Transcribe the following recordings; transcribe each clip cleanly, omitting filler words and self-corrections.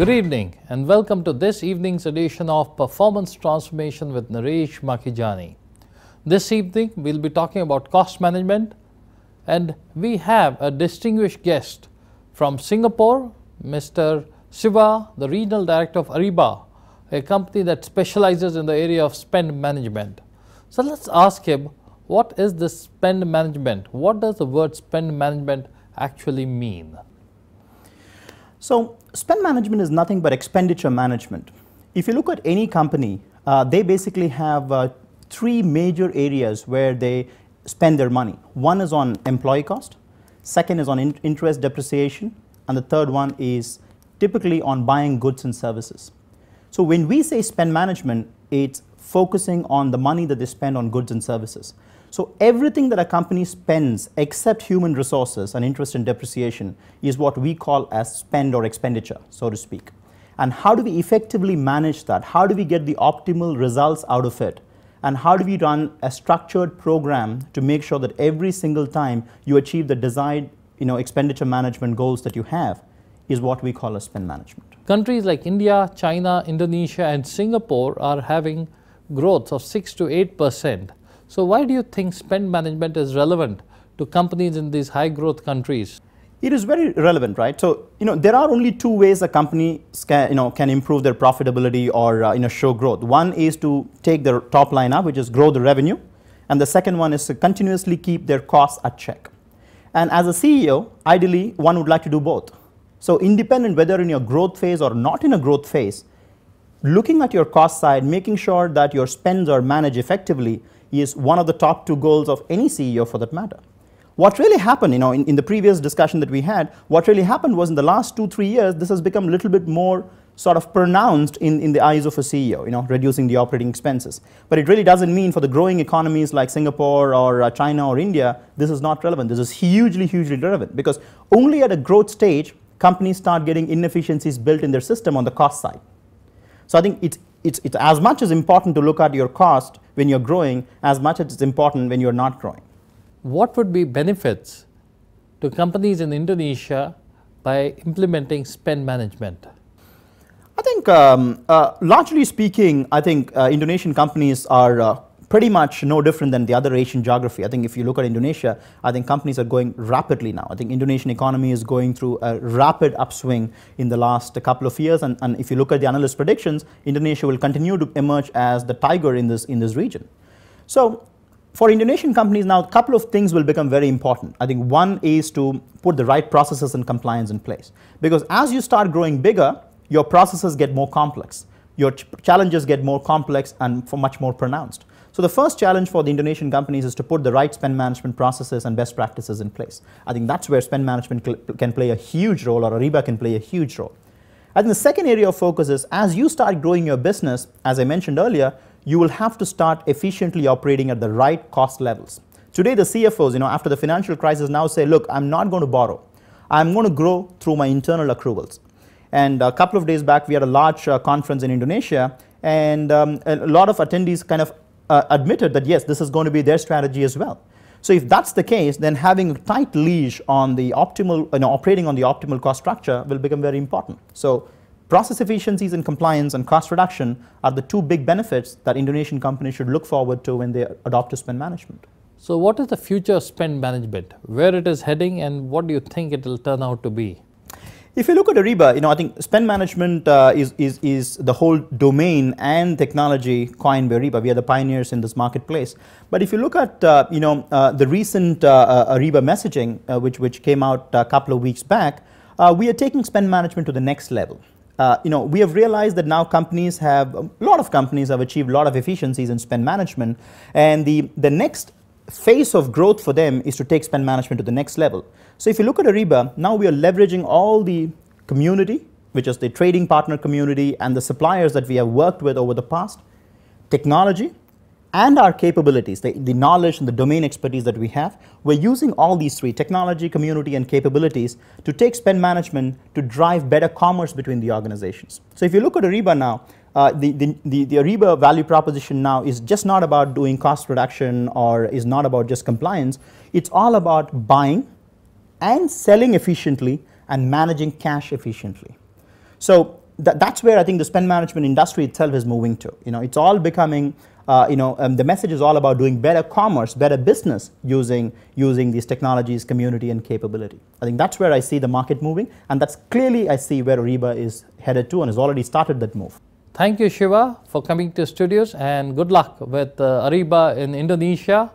Good evening and welcome to this evening's edition of Performance Transformation with Naresh Makhijani. This evening we'll be talking about cost management, and we have a distinguished guest from Singapore, Mr. Siva, the Regional Director of Ariba, a company that specializes in the area of spend management. So let's ask him, what is this spend management? What does the word spend management actually mean? So spend management is nothing but expenditure management. If you look at any company, they basically have three major areas where they spend their money. One is on employee cost, second is on interest depreciation, and the third one is typically on buying goods and services. So when we say spend management, it's focusing on the money that they spend on goods and services. So everything that a company spends except human resources and interest and depreciation is what we call as spend or expenditure, so to speak. And how do we effectively manage that? How do we get the optimal results out of it? And how do we run a structured program to make sure that every single time you achieve the desired expenditure management goals that you have is what we call as spend management. Countries like India, China, Indonesia and Singapore are having growth of 6 to 8%. So why do you think spend management is relevant to companies in these high growth countries? It is very relevant, right? So, there are only two ways a company can improve their profitability or show growth. One is to take their top line up, which is grow the revenue. And the second one is to continuously keep their costs at check. And as a CEO, ideally, one would like to do both. So independent whether in your growth phase or not in a growth phase, looking at your cost side, making sure that your spends are managed effectively is one of the top two goals of any CEO for that matter. What really happened, in the previous discussion that we had, what really happened was in the last 2-3 years, this has become a little bit more sort of pronounced in the eyes of a CEO, reducing the operating expenses. But it really doesn't mean for the growing economies like Singapore or China or India, this is not relevant. This is hugely, hugely relevant because only at a growth stage, companies start getting inefficiencies built in their system on the cost side. So I think it's as much as important to look at your cost when you're growing as much as it's important when you're not growing. What would be benefits to companies in Indonesia by implementing spend management? I think largely speaking, I think Indonesian companies are pretty much no different than the other Asian geography. I think if you look at Indonesia, I think companies are going rapidly now. I think Indonesian economy is going through a rapid upswing in the last couple of years. And if you look at the analyst predictions, Indonesia will continue to emerge as the tiger in this region. So for Indonesian companies now, a couple of things will become very important. I think one is to put the right processes and compliance in place. Because as you start growing bigger, your processes get more complex. Your challenges get more complex and much more pronounced. So the first challenge for the Indonesian companies is to put the right spend management processes and best practices in place. I think that's where spend management can play a huge role, or Ariba can play a huge role. I think the second area of focus is as you start growing your business, as I mentioned earlier, you will have to start efficiently operating at the right cost levels. Today the CFOs, after the financial crisis now say, look, I'm not going to borrow. I'm going to grow through my internal accruals. And a couple of days back, we had a large conference in Indonesia, and a lot of attendees kind of admitted that yes, this is going to be their strategy as well. So if that's the case, then having a tight leash on the optimal, operating on the optimal cost structure will become very important. So process efficiencies and compliance and cost reduction are the two big benefits that Indonesian companies should look forward to when they adopt to spend management. So what is the future of spend management? Where it is heading and what do you think it will turn out to be? If you look at Ariba, I think spend management is the whole domain and technology coined by Ariba. We are the pioneers in this marketplace. But if you look at the recent Ariba messaging, which came out a couple of weeks back, we are taking spend management to the next level. We have realized that now a lot of companies have achieved a lot of efficiencies in spend management, and the next phase of growth for them is to take spend management to the next level. So if you look at Ariba, now we are leveraging all the community, which is the trading partner community and the suppliers that we have worked with over the past, technology, and our capabilities, the knowledge and the domain expertise that we have. We're using all these three, technology, community, and capabilities, to take spend management to drive better commerce between the organizations. So if you look at Ariba now, the Ariba value proposition now is just not about doing cost reduction or is not about just compliance. It's all about buying and selling efficiently and managing cash efficiently. So that's where I think the spend management industry itself is moving to. It's all becoming, the message is all about doing better commerce, better business using these technologies, community, and capability. I think that's where I see the market moving, and that's clearly I see where Ariba is headed to and has already started that move. Thank you, Shiva, for coming to studios, and good luck with Ariba in Indonesia.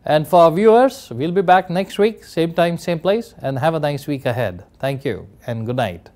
And for our viewers, we'll be back next week, same time, same place, and have a nice week ahead. Thank you and good night.